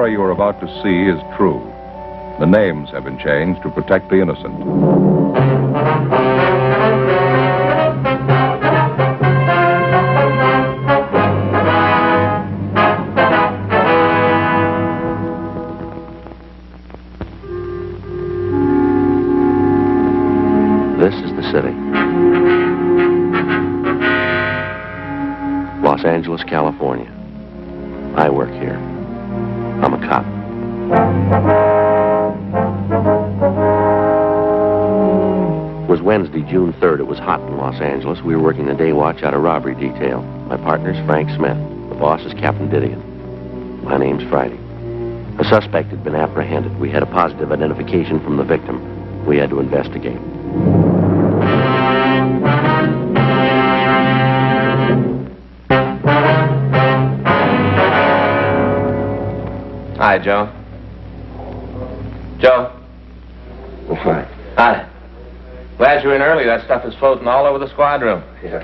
story you are about to see is true. The names have been changed to protect the innocent. This is the city. Los Angeles, California. I work here. I'm a cop. It was Wednesday, June 3rd. It was hot in Los Angeles. We were working the day watch out of robbery detail. My partner's Frank Smith. The boss is Captain Didion. My name's Friday. A suspect had been apprehended. We had a positive identification from the victim. We had to investigate. Hi, Joe. Joe. Hi. Hi. Glad you're in early. That stuff is floating all over the squad room. Yeah.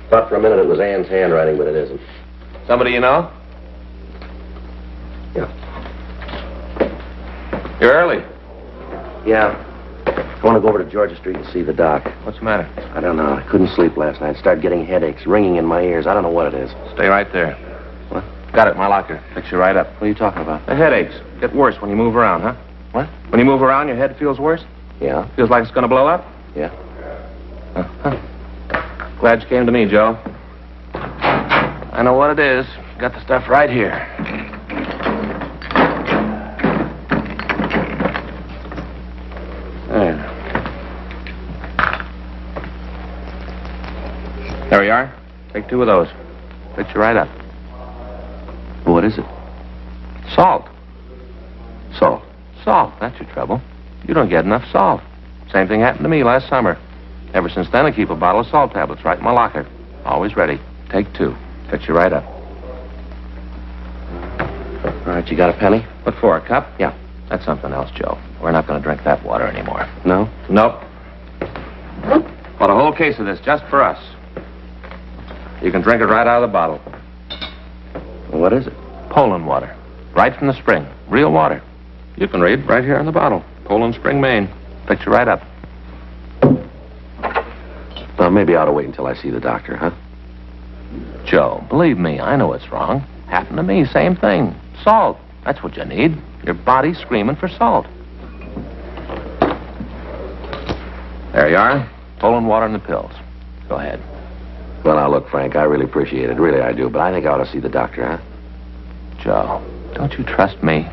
Thought for a minute it was Ann's handwriting, but it isn't. Somebody you know? Yeah. You're early. Yeah. I want to go over to Georgia Street and see the doc. What's the matter? I don't know. I couldn't sleep last night. Started getting headaches, ringing in my ears. I don't know what it is. Stay right there. What? Got it in my locker. Fix you right up. What are you talking about? The headaches get worse when you move around, huh? What? When you move around, your head feels worse? Yeah. Feels like it's going to blow up? Yeah. Glad you came to me, Joe. I know what it is. Got the stuff right here. There we are. Take 2 of those. Fix you right up. What is it? Salt. Salt. Salt. That's your trouble. You don't get enough salt. Same thing happened to me last summer. Ever since then, I keep a bottle of salt tablets right in my locker. Always ready. Take 2. Fix you right up. All right, you got a penny? What for, a cup? Yeah. That's something else, Joe. We're not going to drink that water anymore. No? Nope. Bought a whole case of this just for us. You can drink it right out of the bottle. Well, what is it? Poland water. Right from the spring. Real water. You can read right here on the bottle. Poland Spring, Maine. Fix you right up. Well, maybe I ought to wait until I see the doctor, huh? Joe, believe me, I know it's wrong. Happened to me, same thing. Salt. That's what you need. Your body's screaming for salt. There you are. Poland water and the pills. Go ahead. Well, now, look, Frank, I really appreciate it. Really, I do. But I think I ought to see the doctor, huh? Joe, don't you trust me?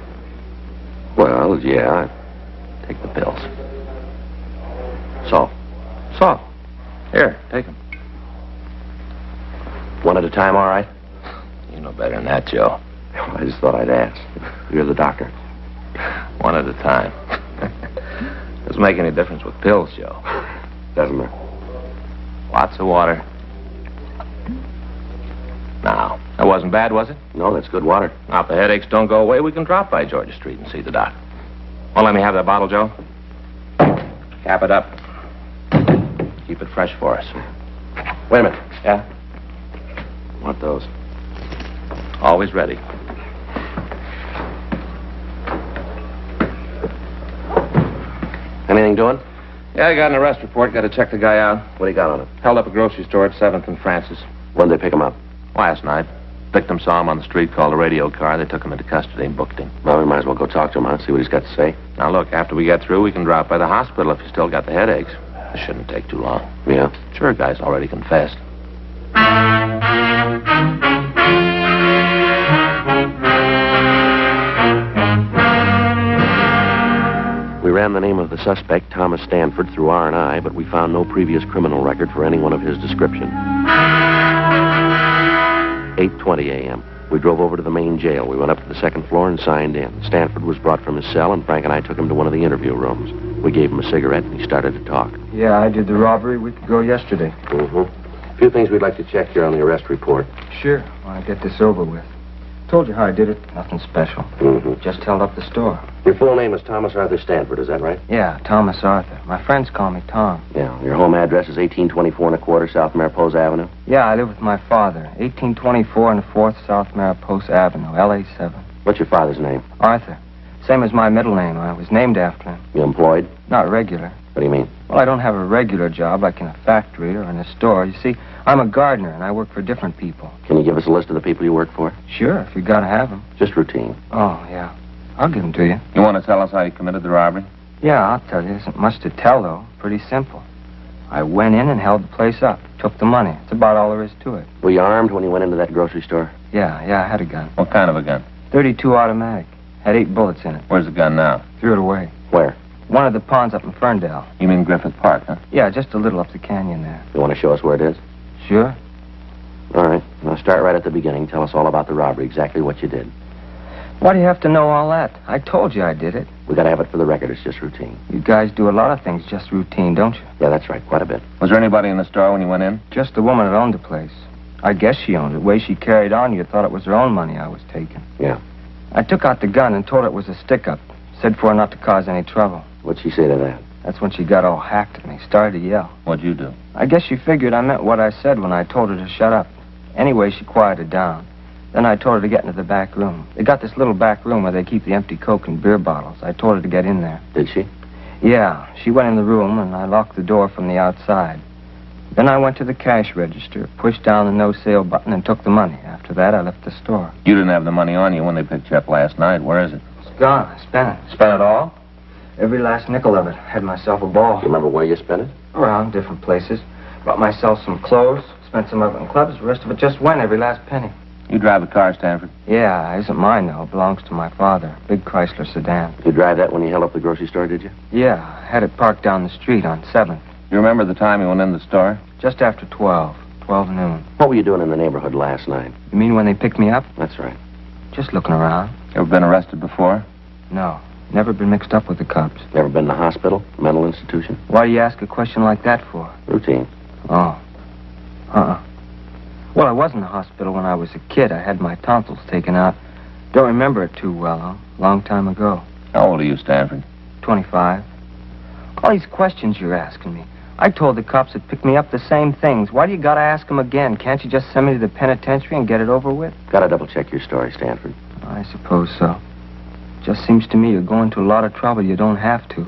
Well, yeah. Take the pills. Salt. Salt. Here, take them. One at a time, all right? You know better than that, Joe. Well, I just thought I'd ask. You're the doctor. One at a time. Doesn't make any difference with pills, Joe. Doesn't it? Lots of water. Now, that wasn't bad, was it? No, that's good water. Now, if the headaches don't go away, we can drop by Georgia Street and see the doc. Well, let me have that bottle, Joe. Cap it up. Keep it fresh for us. Wait a minute. Yeah? Want those? Always ready. Anything doing? Yeah, I got an arrest report. Got to check the guy out. What do you got on it? Held up a grocery store at 7th and Francis. When'd they pick him up? Last night. Victim saw him on the street, called a radio car. They took him into custody and booked him. Well, we might as well go talk to him, huh? See what he's got to say. Now, look, after we get through, we can drop by the hospital if you still got the headaches. It shouldn't take too long. Yeah? Sure, guy's already confessed. We ran the name of the suspect, Thomas Stanford, through R&I, but we found no previous criminal record for anyone of his description. 8:20 a.m. We drove over to the main jail. We went up to the second floor and signed in. Stanford was brought from his cell, and Frank and I took him to one of the interview rooms. We gave him a cigarette, and he started to talk. Yeah, I did the robbery a week ago yesterday. Mm-hmm. A few things we'd like to check here on the arrest report. Sure, when I get this over with. Told you how I did it. Nothing special. Mm-hmm. Just held up the store. Your full name is Thomas Arthur Stanford, is that right? Yeah, Thomas Arthur. My friends call me Tom. Yeah. Your home address is 1824 1/4 South Mariposa Avenue? Yeah, I live with my father. 1824 and 4th South Mariposa Avenue, LA 7. What's your father's name? Arthur. Same as my middle name. I was named after him. You employed? Not regular. What do you mean? Well, I don't have a regular job like in a factory or in a store. You see, I'm a gardener, and I work for different people. Can you give us a list of the people you work for? Sure, if you gotta have them. Just routine. Oh, yeah. I'll give them to you. You want to tell us how you committed the robbery? Yeah, I'll tell you. There isn't much to tell, though. Pretty simple. I went in and held the place up. Took the money. That's about all there is to it. Were you armed when you went into that grocery store? Yeah, I had a gun. What kind of a gun? .32 automatic. Had 8 bullets in it. Where's the gun now? Threw it away. Where? One of the ponds up in Ferndale. You mean Griffith Park, huh? Yeah, just a little up the canyon there. You want to show us where it is? Sure. All right. Now start right at the beginning. Tell us all about the robbery, exactly what you did. Why do you have to know all that? I told you I did it. We got to have it for the record. It's just routine. You guys do a lot of things just routine, don't you? Yeah, that's right. Quite a bit. Was there anybody in the store when you went in? Just the woman that owned the place. I guess she owned it. The way she carried on, you thought it was her own money I was taking. Yeah. I took out the gun and told her it was a stick-up. Said for her not to cause any trouble. What'd she say to that? That's when she got all hacked at me. Started to yell. What'd you do? I guess she figured I meant what I said when I told her to shut up. Anyway, she quieted down. Then I told her to get into the back room. They got this little back room where they keep the empty Coke and beer bottles. I told her to get in there. Did she? Yeah, she went in the room, and I locked the door from the outside. Then I went to the cash register, pushed down the no-sale button, and took the money. After that, I left the store. You didn't have the money on you when they picked you up last night. Where is it? It's gone. I spent it. Spent it all? Every last nickel of it. Had myself a ball. You remember where you spent it? Around different places. Bought myself some clothes. Spent some of it in clubs. The rest of it just went, every last penny. You drive a car, Stanford? Yeah, it isn't mine, though. It belongs to my father. Big Chrysler sedan. You drive that when you held up the grocery store, did you? Yeah, I had it parked down the street on 7th. You remember the time you went in the store? Just after 12. 12 noon. What were you doing in the neighborhood last night? You mean when they picked me up? That's right. Just looking around. You ever been arrested before? No. Never been mixed up with the cops. Never been in a hospital? Mental institution? Why do you ask a question like that for? Routine. Oh. Well, I was in the hospital when I was a kid. I had my tonsils taken out. Don't remember it too well, huh? Long time ago. How old are you, Stanford? 25. All these questions you're asking me. I told the cops that picked me up the same things. Why do you gotta ask them again? Can't you just send me to the penitentiary and get it over with? Gotta double-check your story, Stanford. I suppose so. Just seems to me you're going to a lot of trouble you don't have to.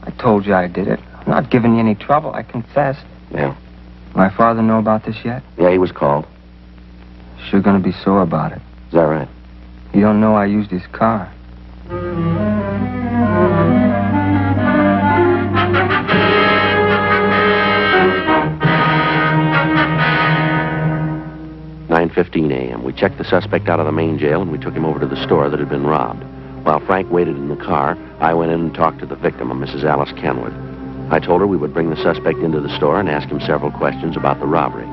I told you I did it. I'm not giving you any trouble. I confessed. Yeah. My father know about this yet? Yeah, he was called. Sure gonna be sore about it. Is that right? You don't know I used his car. "9:15 a.m. We checked the suspect out of the main jail, and we took him over to the store that had been robbed. While Frank waited in the car, I went in and talked to the victim, a Mrs. Alice Kenwood. I told her we would bring the suspect into the store and ask him several questions about the robbery.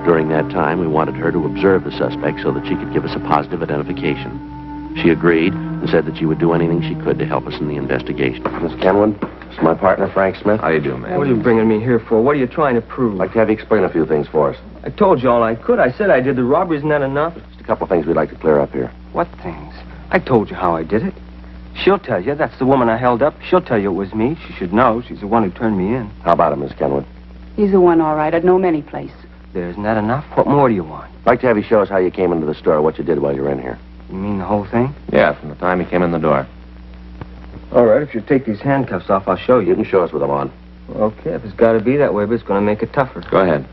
During that time, we wanted her to observe the suspect so that she could give us a positive identification. She agreed and said that she would do anything she could to help us in the investigation. Miss Kenwood, this is my partner, Frank Smith. How you do, man? What are you bringing me here for? What are you trying to prove? I'd like to have you explain a few things for us. I told you all I could. I said I did the robbery. Isn't that enough? Just a couple of things we'd like to clear up here. What things? I told you how I did it. She'll tell you. That's the woman I held up. She'll tell you it was me. She should know. She's the one who turned me in. How about it, Miss Kenwood? He's the one, all right. I'd know him any place. There, isn't that enough? What more do you want? I'd like to have you show us how you came into the store, what you did while you were in here. You mean the whole thing? Yeah, from the time he came in the door. All right, if you take these handcuffs off, I'll show You you. can show us with them on. Okay, if it's got to be that way, but it's going to make it tougher. Go ahead.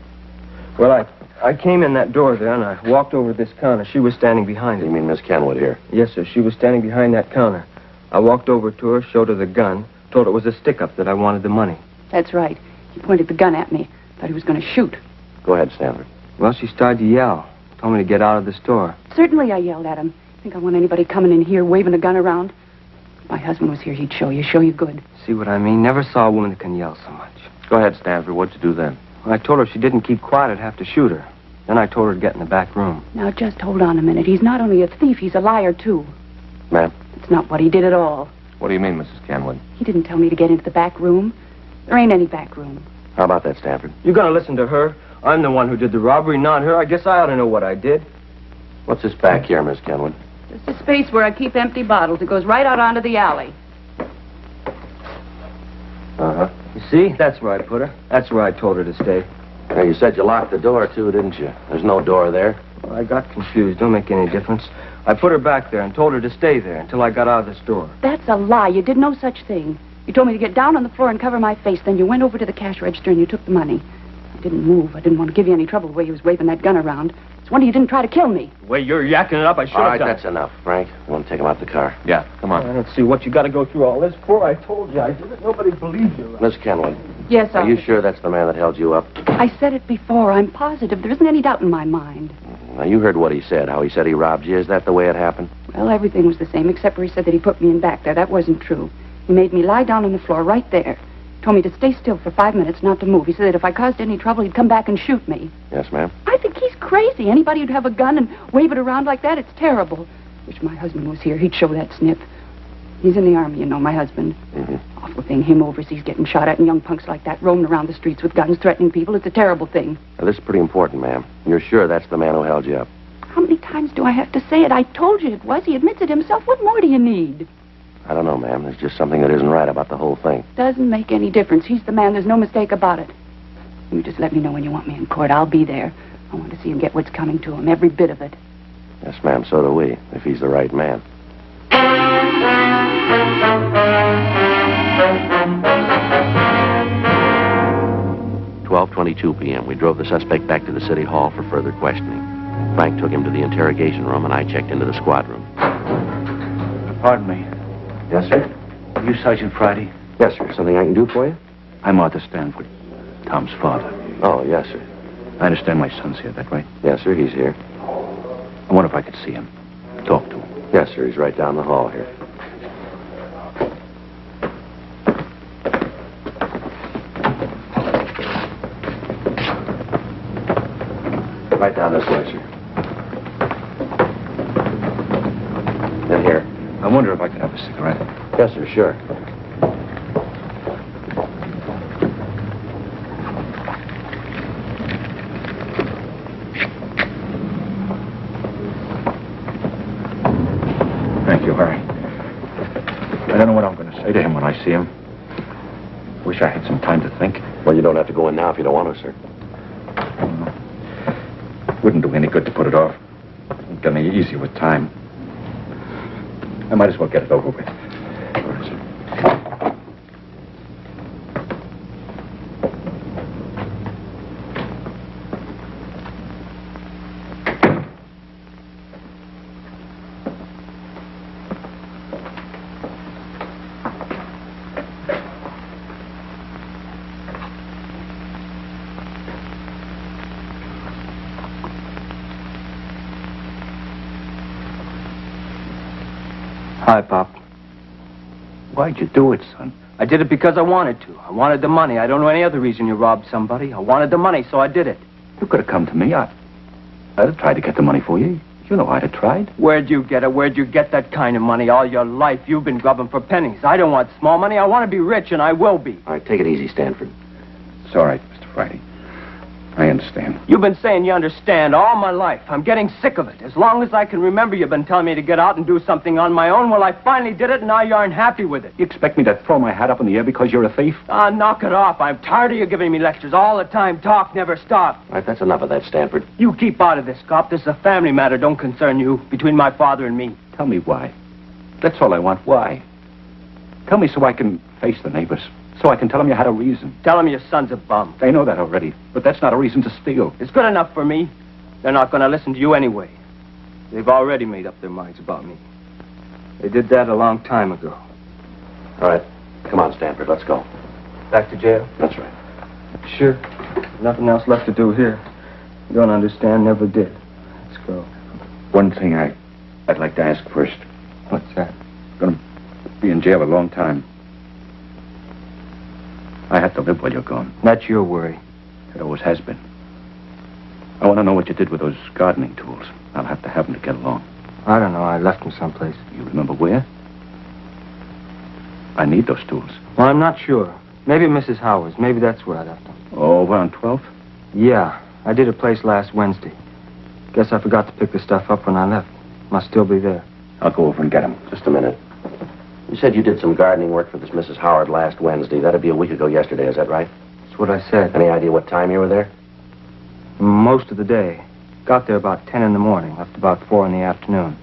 Well, I came in that door there, and I walked over to this counter. She was standing behind You it. mean Miss Kenwood here? Yes, sir. She was standing behind that counter. I walked over to her, showed her the gun, told her it was a stick-up, that I wanted the money. That's right. He pointed the gun at me. Thought he was going to shoot. Go ahead, Stanford. Well, she started to yell. Told me to get out of the store. Certainly I yelled at him. Think I want anybody coming in here waving a gun around? If my husband was here, he'd show you good. See what I mean? Never saw a woman that can yell so much. Go ahead, Stanford. What'd you do then? When I told her if she didn't keep quiet, I'd have to shoot her. Then I told her to get in the back room. Now, just hold on a minute. He's not only a thief, he's a liar, too. Ma'am? It's not what he did at all. What do you mean, Mrs. Kenwood? He didn't tell me to get into the back room. There ain't any back room. How about that, Stanford? You gonna listen to her? I'm the one who did the robbery, not her. I guess I ought to know what I did. What's this back here, Miss Kenwood? Just a space where I keep empty bottles. It goes right out onto the alley. Uh-huh. You see? That's where I put her. That's where I told her to stay. Now, you said you locked the door, too, didn't you? There's no door there. Well, I got confused. Don't make any difference. I put her back there and told her to stay there until I got out of the store. That's a lie. You did no such thing. You told me to get down on the floor and cover my face. Then you went over to the cash register and you took the money. I didn't move. I didn't want to give you any trouble the way you was waving that gun around. It's a wonder you didn't try to kill me. The way you're yakking it up, I should All have right, done. that's enough, Frank. You want to take him out the car? Yeah, come on. I don't see what you got to go through all this for. I told you I did it. Nobody believes you. Miss Kenwood, Yes, are you sure that's the man that held you up? I said it before. I'm positive. There isn't any doubt in my mind. Now, you heard what he said, how he said he robbed you. Is that the way it happened? Well, everything was the same, except where he said that he put me in back there. That wasn't true. He made me lie down on the floor right there. Told me to stay still for 5 minutes, not to move. He said that if I caused any trouble, he'd come back and shoot me. Yes, ma'am. I think he's crazy. Anybody who'd have a gun and wave it around like that, it's terrible. Wish my husband was here. He'd show that snip. He's in the army, you know, my husband. Mm-hmm. Awful thing, him overseas getting shot at and young punks like that roaming around the streets with guns, threatening people. It's a terrible thing. Now, this is pretty important, ma'am. You're sure that's the man who held you up? How many times do I have to say it? I told you it was. He admits it himself. What more do you need? I don't know, ma'am. There's just something that isn't right about the whole thing. Doesn't make any difference. He's the man. There's no mistake about it. You just let me know when you want me in court. I'll be there. I want to see him get what's coming to him, every bit of it. Yes, ma'am, so do we, if he's the right man. 12:22 p.m. We drove the suspect back to the city hall for further questioning. Frank took him to the interrogation room, and I checked into the squad room. Pardon me. Yes, sir? Are you Sergeant Friday? Yes, sir. Something I can do for you? I'm Arthur Stanford, Tom's father. Oh, yes, sir. I understand my son's here, that right? Yes, sir, he's here. I wonder if I could see him. Talk to him. Yes, sir, he's right down the hall here. Right down this way, sir. In here. I wonder if I could have a cigarette. Yes, sir, sure. Thank you, Harry. I don't know what I'm going to say to him when I see him. Wish I had some time to think. Well, you don't have to go in now if you don't want to, sir. Wouldn't do any good to put it off. Won't get any easier with time. I might as well get it over with. All right, sir. Hi, Pop. Why'd you do it, son? I did it because I wanted to. I wanted the money. I don't know any other reason you robbed somebody. I wanted the money, so I did it. You could have come to me. I'd have tried to get the money for you. You know I'd have tried. Where'd you get it? Where'd you get that kind of money? All your life, you've been grubbing for pennies. I don't want small money. I want to be rich, and I will be. All right, take it easy, Stanford. It's all right, Mr. Friday. I understand. You've been saying you understand all my life. I'm getting sick of it. As long as I can remember, you've been telling me to get out and do something on my own. Well, I finally did it, and now you aren't happy with it. You expect me to throw my hat up in the air because you're a thief? Ah, knock it off. I'm tired of you giving me lectures all the time. Talk never stop. All right, that's enough of that, Stanford. You keep out of this, cop. This is a family matter. Don't concern you. Between my father and me. Tell me why. That's all I want. Why? Tell me so I can face the neighbors. So I can tell them you had a reason. Tell him your son's a bum. They know that already, but that's not a reason to steal. It's good enough for me. They're not going to listen to you anyway. They've already made up their minds about me. They did that a long time ago. All right, come on, Stanford, let's go. Back to jail? That's right. Sure. Nothing else left to do here. You don't understand, never did. Let's go. One thing I'd like to ask first. What's that? I'm going to be in jail a long time. I have to live while you're gone. That's your worry. It always has been. I want to know what you did with those gardening tools. I'll have to have them to get along. I don't know. I left them someplace. You remember where? I need those tools. Well, I'm not sure. Maybe Mrs. Howard's. Maybe that's where I left them. Oh, over on 12th? Yeah. I did a place last Wednesday. Guess I forgot to pick the stuff up when I left. Must still be there. I'll go over and get them. Just a minute. You said you did some gardening work for this Mrs. Howard last Wednesday. That'd be a week ago yesterday, is that right? That's what I said. Any idea what time you were there? Most of the day. Got there about 10 in the morning, left about 4 in the afternoon.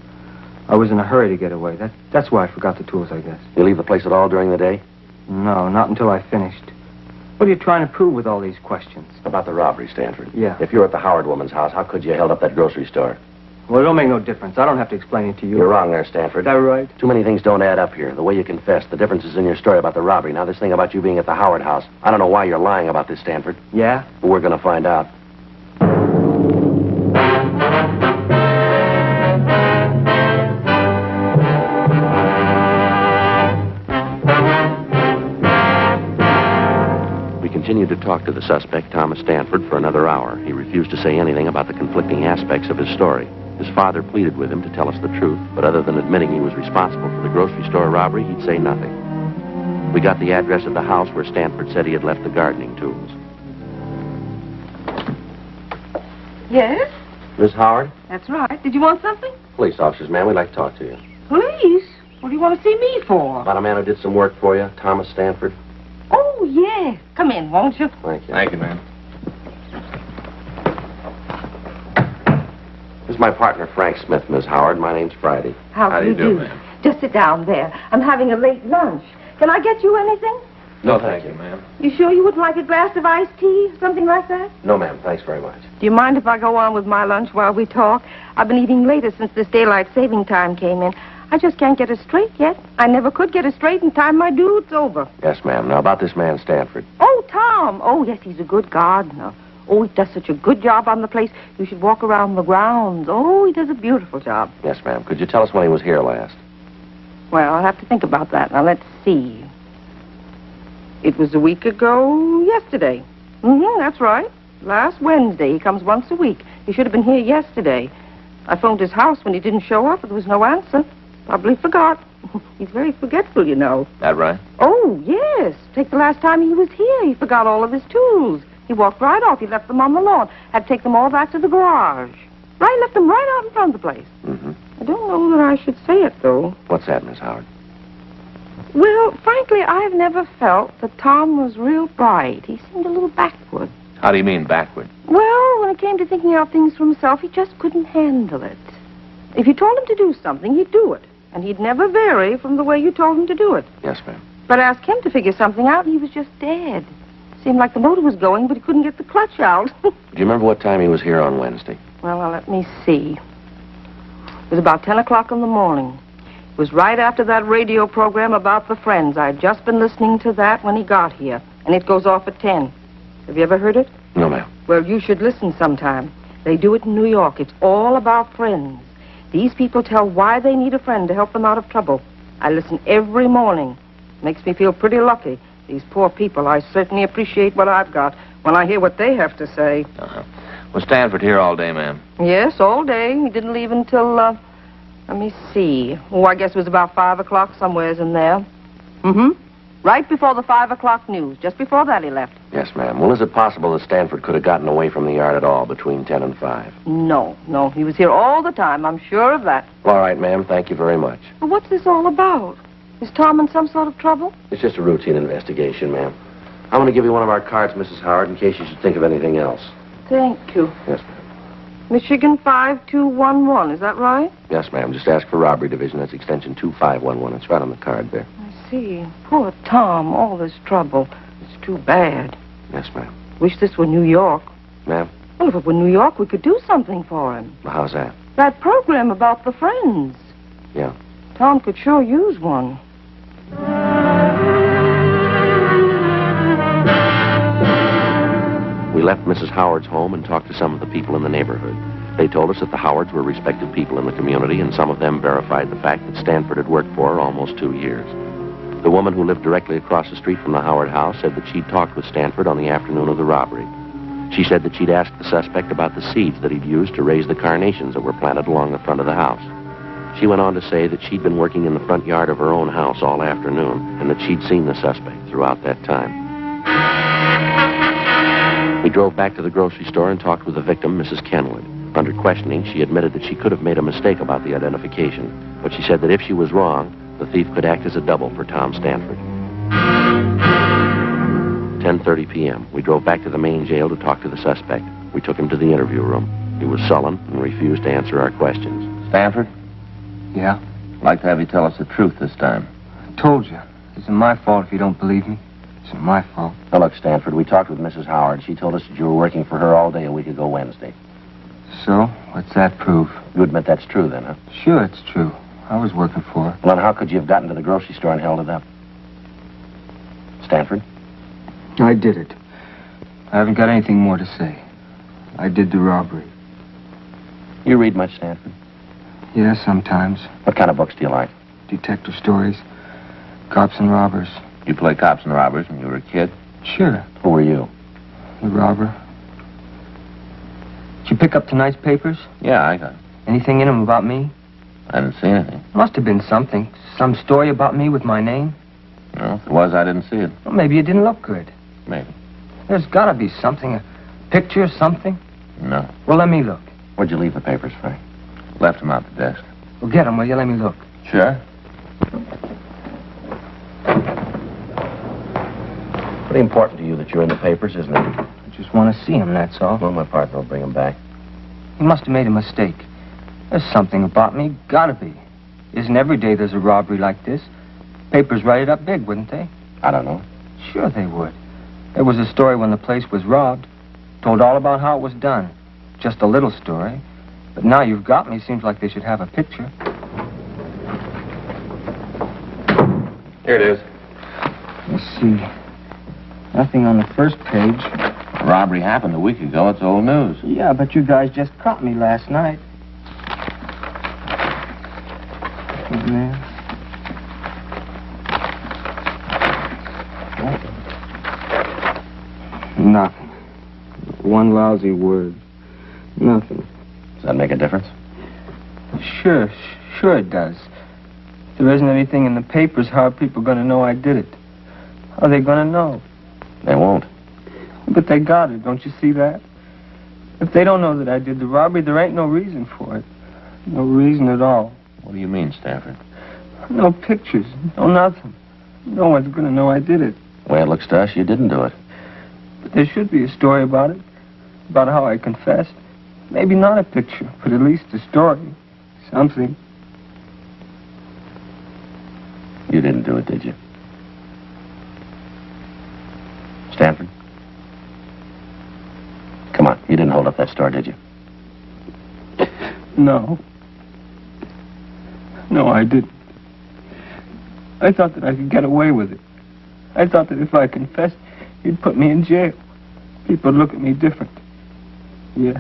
I was in a hurry to get away. That's why I forgot the tools, I guess. You leave the place at all during the day? No, not until I finished. What are you trying to prove with all these questions? About the robbery, Stanford. Yeah. If you were at the Howard woman's house, how could you have held up that grocery store? Well, it don't make no difference. I don't have to explain it to you. You're wrong there, Stanford. Is that right? Too many things don't add up here. The way you confessed, the differences in your story about the robbery. Now, this thing about you being at the Howard house. I don't know why you're lying about this, Stanford. Yeah? But we're going to find out. We continued to talk to the suspect, Thomas Stanford, for another hour. He refused to say anything about the conflicting aspects of his story. His father pleaded with him to tell us the truth, but other than admitting he was responsible for the grocery store robbery, he'd say nothing. We got the address of the house where Stanford said he had left the gardening tools. Yes, Miss Howard? that's right. Did you want something? Police officers, ma'am. We'd like to talk to you. Police? What do you want to see me for? About a man who did some work for you, Thomas Stanford. Oh, yes. Come in, won't you? Thank you. Thank you, ma'am. This is my partner, Frank Smith, Miss Howard. My name's Friday. How do you do, ma'am? Just sit down there. I'm having a late lunch. Can I get you anything? No, thank you, ma'am. You sure you would like a glass of iced tea? Something like that? No, ma'am. Thanks very much. Do you mind if I go on with my lunch while we talk? I've been eating later since this daylight saving time came in. I just can't get it straight yet. I never could get it straight in time my dude's over. Yes, ma'am. Now, about this man, Stanford. Oh, Tom. Oh, yes, he's a good gardener. Oh, he does such a good job on the place. You should walk around the grounds. Oh, he does a beautiful job. Yes, ma'am. Could you tell us when he was here last? Well, I'll have to think about that. Now, let's see. It was a week ago yesterday. That's right. Last Wednesday. He comes once a week. He should have been here yesterday. I phoned his house when he didn't show up, but there was no answer. Probably forgot. He's very forgetful, you know. That right? Oh, yes. Take the last time he was here. He forgot all of his tools. He walked right off. He left them on the lawn. Had to take them all back to the garage. Right, left them right out in front of the place. Mm-hmm. I don't know that I should say it, though. What's that, Miss Howard? Well, frankly, I've never felt that Tom was real bright. He seemed a little backward. How do you mean backward? Well, when it came to thinking out things for himself, he just couldn't handle it. If you told him to do something, he'd do it. And he'd never vary from the way you told him to do it. Yes, ma'am. But ask him to figure something out, and he was just dead. Seemed like the motor was going, but he couldn't get the clutch out. Do you remember what time he was here on Wednesday? Well, now, let me see. It was about 10 o'clock in the morning. It was right after that radio program about the Friends. I'd just been listening to that when he got here, and it goes off at 10. Have you ever heard it? No, ma'am. Well, you should listen sometime. They do it in New York. It's all about friends. These people tell why they need a friend to help them out of trouble. I listen every morning. Makes me feel pretty lucky. These poor people, I certainly appreciate what I've got when I hear what they have to say. Uh-huh. Was Stanford here all day, ma'am? Yes, all day. He didn't leave until, let me see. Oh, I guess it was about 5 o'clock, somewheres in there. Right before the 5 o'clock news. Just before that he left. Yes, ma'am. Well, is it possible that Stanford could have gotten away from the yard at all between 10 and 5? No. He was here all the time. I'm sure of that. All right, ma'am. Thank you very much. But what's this all about? Is Tom in some sort of trouble? It's just a routine investigation, ma'am. I'm going to give you one of our cards, Mrs. Howard, in case you should think of anything else. Thank you. Yes, ma'am. Michigan 5211, is that right? Yes, ma'am. Just ask for Robbery Division. That's extension 2511. It's right on the card there. I see. Poor Tom, all this trouble. It's too bad. Yes, ma'am. Wish this were New York. Ma'am? Well, if it were New York, we could do something for him. Well, how's that? That program about the Friends. Yeah. Tom could sure use one. We left Mrs. Howard's home and talked to some of the people in the neighborhood. They told us that the Howards were respected people in the community, and some of them verified the fact that Stanford had worked for her almost 2 years. The woman who lived directly across the street from the Howard house said that she'd talked with Stanford on the afternoon of the robbery. She said that she'd asked the suspect about the seeds that he'd used to raise the carnations that were planted along the front of the house. She went on to say that she'd been working in the front yard of her own house all afternoon, and that she'd seen the suspect throughout that time. We drove back to the grocery store and talked with the victim, Mrs. Kenwood. Under questioning, she admitted that she could have made a mistake about the identification, but she said that if she was wrong, the thief could act as a double for Tom Stanford. 10:30 p.m. We drove back to the main jail to talk to the suspect. We took him to the interview room. He was sullen and refused to answer our questions. Stanford, Yeah? I'd like to have you tell us the truth this time. I told you. It isn't my fault if you don't believe me. It isn't my fault. Now, look, Stanford, we talked with Mrs. Howard. She told us that you were working for her all day a week ago Wednesday. So? What's that prove? You admit that's true, then, huh? Sure, it's true. I was working for her. Well, then how could you have gotten to the grocery store and held it up? Stanford? I did it. I haven't got anything more to say. I did the robbery. You read much, Stanford? Yeah, sometimes. What kind of books do you like? Detective stories. Cops and robbers. You played cops and robbers when you were a kid? Sure. Who were you? The robber. Did you pick up tonight's papers? Yeah, I got it. Anything in them about me? I didn't see anything. Must have been something. Some story about me with my name. No, if it was, I didn't see it. Well, maybe it didn't look good. Maybe. There's got to be something. A picture or something. No. Well, let me look. Where'd you leave the papers, Frank? Left them out the desk. Well, get them, will you? Let me look. Sure. Pretty important to you that you're in the papers, isn't it? I just want to see him, that's all. Well, my partner will bring them back. He must have made a mistake. There's something about me. Gotta be. Isn't every day there's a robbery like this? Papers write it up big, wouldn't they? I don't know. Sure they would. There was a story when the place was robbed. Told all about how it was done. Just a little story. But now you've got me, seems like they should have a picture. Here it is. Let's see. Nothing on the first page. The robbery happened a week ago. It's old news. Yeah, but you guys just caught me last night. Man. Nothing. One lousy word. Nothing. Does that make a difference? Sure it does. If there isn't anything in the papers, how are people going to know I did it? How are they going to know? They won't. But they got it, don't you see that? If they don't know that I did the robbery, there ain't no reason for it. No reason at all. What do you mean, Stanford? No pictures, no nothing. No one's going to know I did it. The way it looks to us, you didn't do it. But there should be a story about it. About how I confessed. Maybe not a picture, but at least a story. Something. You didn't do it, did you? Stanford? Come on, you didn't hold up that store, did you? No. No, I didn't. I thought that I could get away with it. I thought that if I confessed, you'd put me in jail. People'd look at me different. Yeah.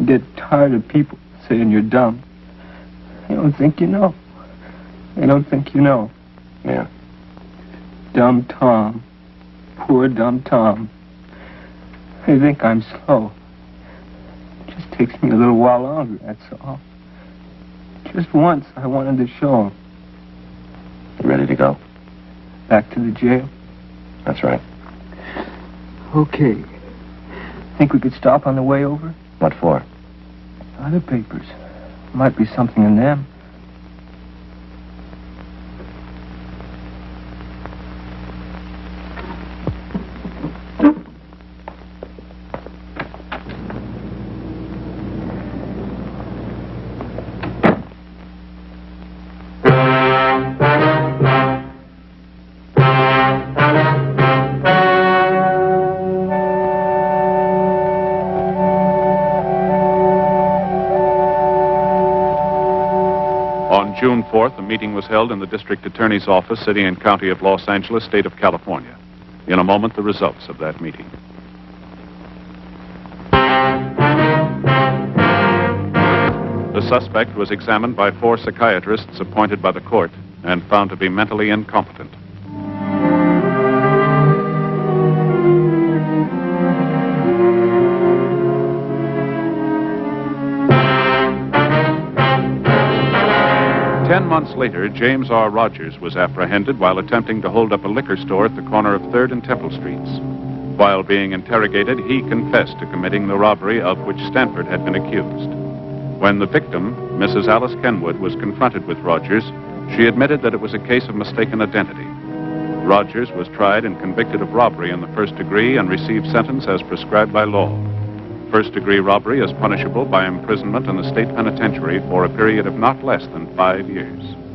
You get tired of people saying you're dumb. They don't think you know. They don't think you know. Yeah. Dumb Tom. Poor dumb Tom. They think I'm slow. It just takes me a little while longer, that's all. Just once, I wanted to show them. You ready to go? Back to the jail? That's right. Okay. Think we could stop on the way over? What for? Other papers. Might be something in them. On June 4th, a meeting was held in the District Attorney's Office, City and County of Los Angeles, State of California. In a moment, the results of that meeting. The suspect was examined by 4 psychiatrists appointed by the court and found to be mentally incompetent. Months later, James R. Rogers was apprehended while attempting to hold up a liquor store at the corner of 3rd and Temple Streets. While being interrogated, he confessed to committing the robbery of which Stanford had been accused. When the victim, Mrs. Alice Kenwood, was confronted with Rogers, she admitted that it was a case of mistaken identity. Rogers was tried and convicted of robbery in the 1st degree and received sentence as prescribed by law. First-degree robbery is punishable by imprisonment in the state penitentiary for a period of not less than 5 years.